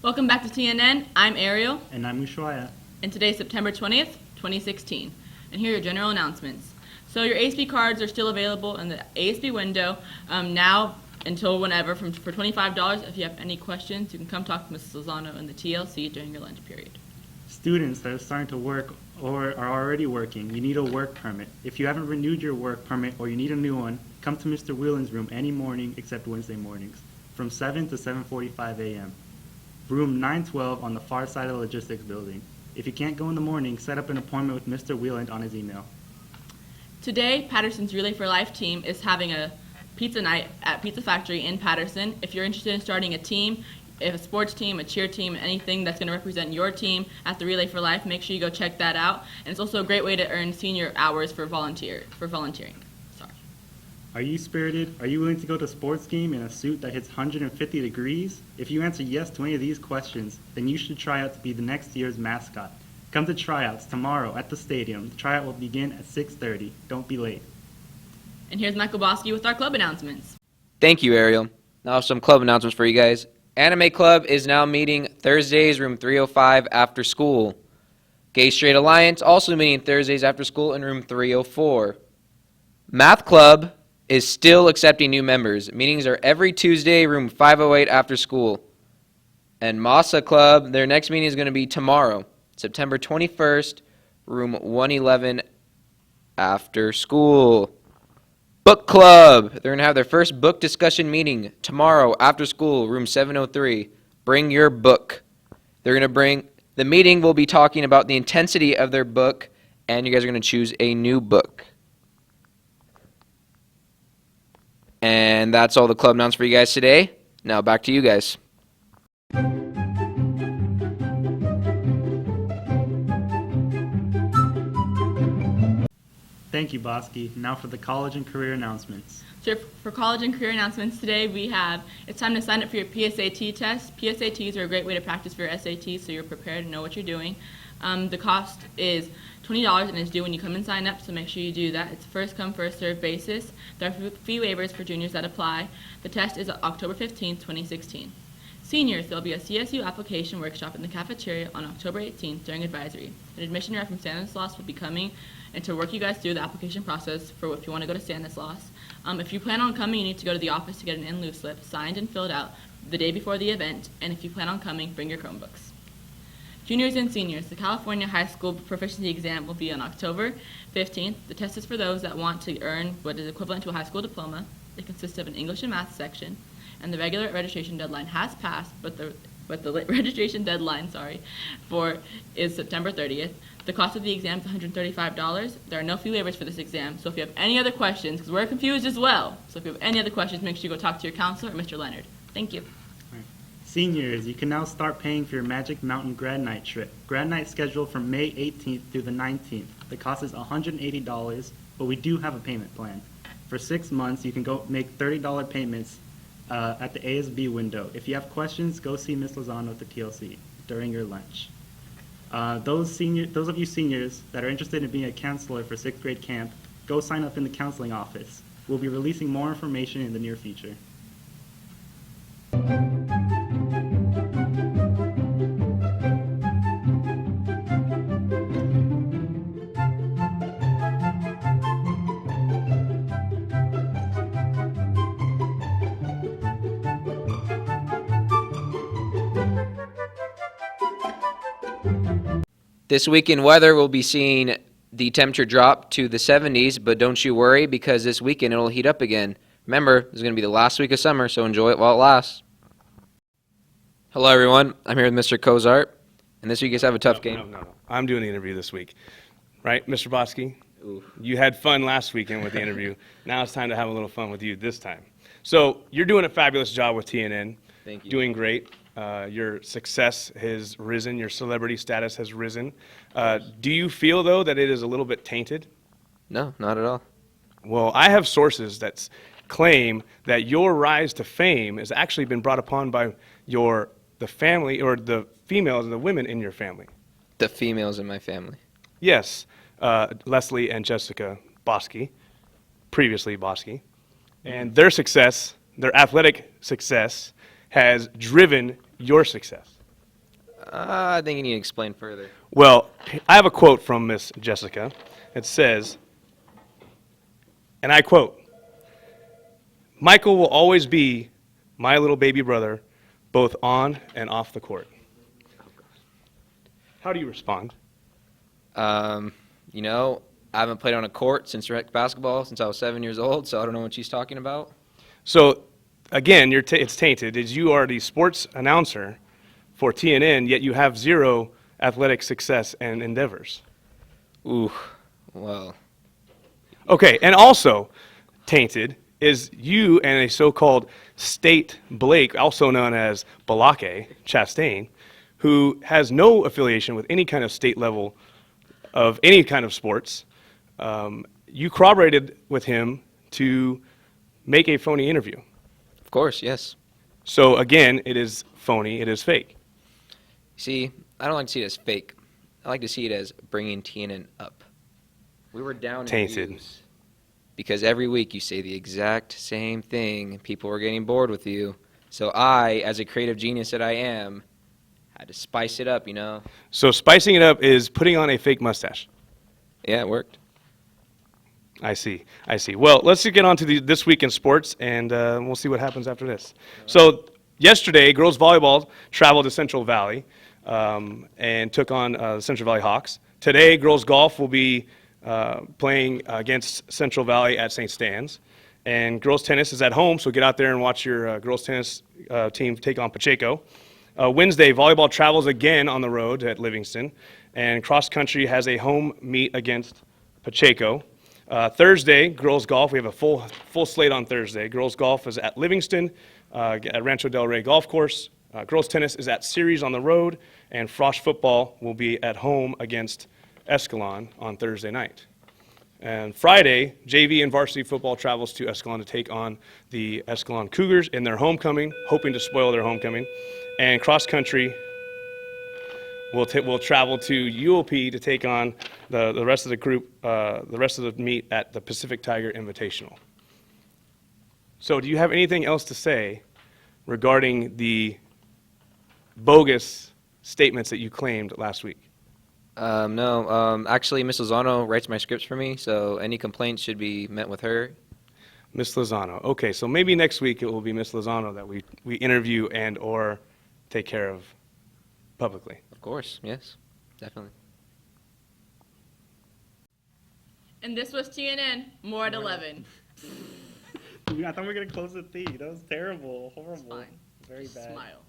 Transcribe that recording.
Welcome back to TNN. I'm Ariel, And I'm Ushuaia. and today's September 20th, 2016. And here are your general announcements. So your ASB cards are still available in the ASB window now until whenever for $25. If you have any questions, you can come talk to Mrs. Lozano in the TLC during your lunch period. Students that are starting to work or are already working, you need a work permit. If you haven't renewed your work permit or you need a new one, come to Mr. Whelan's room any morning except Wednesday mornings from 7 to 7:45 a.m. Room 912 on the far side of the logistics building. If you can't go in the morning, set up an appointment with Mr. Whelan on his email. Today, Patterson's Relay for Life team is having a pizza night at Pizza Factory in Patterson. If you're interested in starting a team, if a sports team, a cheer team, anything that's going to represent your team at the Relay for Life, make sure you go check that out. And it's also a great way to earn senior hours for volunteering. Sorry. Are you spirited? Are you willing to go to a sports game in a suit that hits 150 degrees? If you answer yes to any of these questions, then you should try out to be the next year's mascot. Come to tryouts tomorrow at the stadium. The tryout will begin at 6:30. Don't be late. And here's Michael Bosky with our club announcements. Thank you, Ariel. Now some club announcements for you guys. Anime Club is now meeting Thursdays, room 305 after school. Gay Straight Alliance also meeting Thursdays after school in room 304. Math Club is still accepting new members. Meetings are every Tuesday, room 508 after school. And Masa Club, their next meeting is going to be tomorrow, September 21st, room 111 after school. Book Club, they're going to have their first book discussion meeting tomorrow after school, room 703. Bring your book. The meeting will be talking about the intensity of their book, and you guys are going to choose a new book. And that's all the club announcements for you guys today. Now back to you guys. Thank you, Bosky. Now for the college and career announcements. So for college and career announcements today, it's time to sign up for your PSAT test. PSATs are a great way to practice for your SATs so you're prepared and know what you're doing. The cost is $20 and it's due when you come and sign up, so make sure you do that. It's first come, first served basis. There are fee waivers for juniors that apply. The test is October 15th, 2016. Seniors, there will be a CSU application workshop in the cafeteria on October 18th during advisory. An admission rep from Stanislaus will be coming and to work you guys through the application process for if you want to go to Stanislaus. If you plan on coming, you need to go to the office to get an in-lieu slip signed and filled out the day before the event, and if you plan on coming, bring your Chromebooks. Juniors and seniors, the California High School Proficiency Exam will be on October 15th. The test is for those that want to earn what is equivalent to a high school diploma. It consists of an English and math section, and the regular registration deadline has passed, but the registration deadline, is September 30th. The cost of the exam is $135. There are no fee waivers for this exam, so if you have any other questions, because we're confused as well, so if you have any other questions, make sure you go talk to your counselor or Mr. Leonard. Thank you. Seniors, you can now start paying for your Magic Mountain Grad Night trip. Grad Night scheduled from May 18th through the 19th. The cost is $180, but we do have a payment plan. For 6 months, you can go make $30 payments at the ASB window. If you have questions, go see Ms. Lozano at the TLC during your lunch. Those of you seniors that are interested in being a counselor for 6th grade camp, go sign up in the counseling office. We'll be releasing more information in the near future. This weekend weather, we'll be seeing the temperature drop to the 70s, but don't you worry because this weekend it'll heat up again. Remember, this is going to be the last week of summer, so enjoy it while it lasts. Hello, everyone. I'm here with Mr. Cozart, and this week you guys have a tough game. No. I'm doing the interview this week. Right, Mr. Bosky? You had fun last weekend with the interview. Now it's time to have a little fun with you this time. So you're doing a fabulous job with TNN. Thank you. Doing great. Your success has risen. Your celebrity status has risen. Do you feel, though, that it is a little bit tainted? No, not at all. Well, I have sources that claim that your rise to fame has actually been brought upon by the family or the females and the women in your family. The females in my family. Yes, Leslie and Jessica Bosky, previously Bosky, and their success, their athletic success, has driven your success. I think you need to explain further. Well, I have a quote from Miss Jessica. It says, and I quote, "Michael will always be my little baby brother, both on and off the court." How do you respond? You know, I haven't played on a court since rec basketball since I was 7 years old, so I don't know what she's talking about. So, again, it's tainted. Is you are the sports announcer for TNN, yet you have zero athletic success and endeavors. Ooh, well, Okay, and also tainted is you and a so-called State Blake, also known as Balake Chastain, who has no affiliation with any kind of state level of any kind of sports. You corroborated with him to make a phony interview. of course, yes. So again, it is phony, it is fake. See, I don't like to see it as fake. I like to see it as bringing TNN up. We were down in Tainted. views because every week you say the exact same thing. And people were getting bored with you. So I, as a creative genius that I am, had to spice it up, you know? So spicing it up is putting on a fake mustache. Yeah, it worked. I see. Well, let's get on to this week in sports, and we'll see what happens after this. So yesterday, girls volleyball traveled to Central Valley and took on the Central Valley Hawks. Today, girls golf will be playing against Central Valley at St. Stan's. And girls tennis is at home, so get out there and watch your girls tennis team take on Pacheco. Wednesday, volleyball travels again on the road at Livingston, and cross country has a home meet against Pacheco. Thursday, girls golf, we have a full slate on Thursday. Girls golf is at Livingston, at Rancho Del Rey Golf Course. Girls tennis is at Ceres on the road, and Frosh football will be at home against Escalon on Thursday night. And Friday, JV and varsity football travels to Escalon to take on the Escalon Cougars in their homecoming, hoping to spoil their homecoming. And cross country will travel to UOP to take on the rest of the group, the rest of the meet at the Pacific Tiger Invitational. So do you have anything else to say regarding the bogus statements that you claimed last week? No, actually, Miss Lozano writes my scripts for me, so any complaints should be met with her. Miss Lozano. Okay, so maybe next week it will be Miss Lozano that we interview and or take care of publicly. Of course, yes, definitely. And this was TNN, more at 11. I thought we were going to close the thing. That was terrible. Horrible. Fine. Very bad. Smile.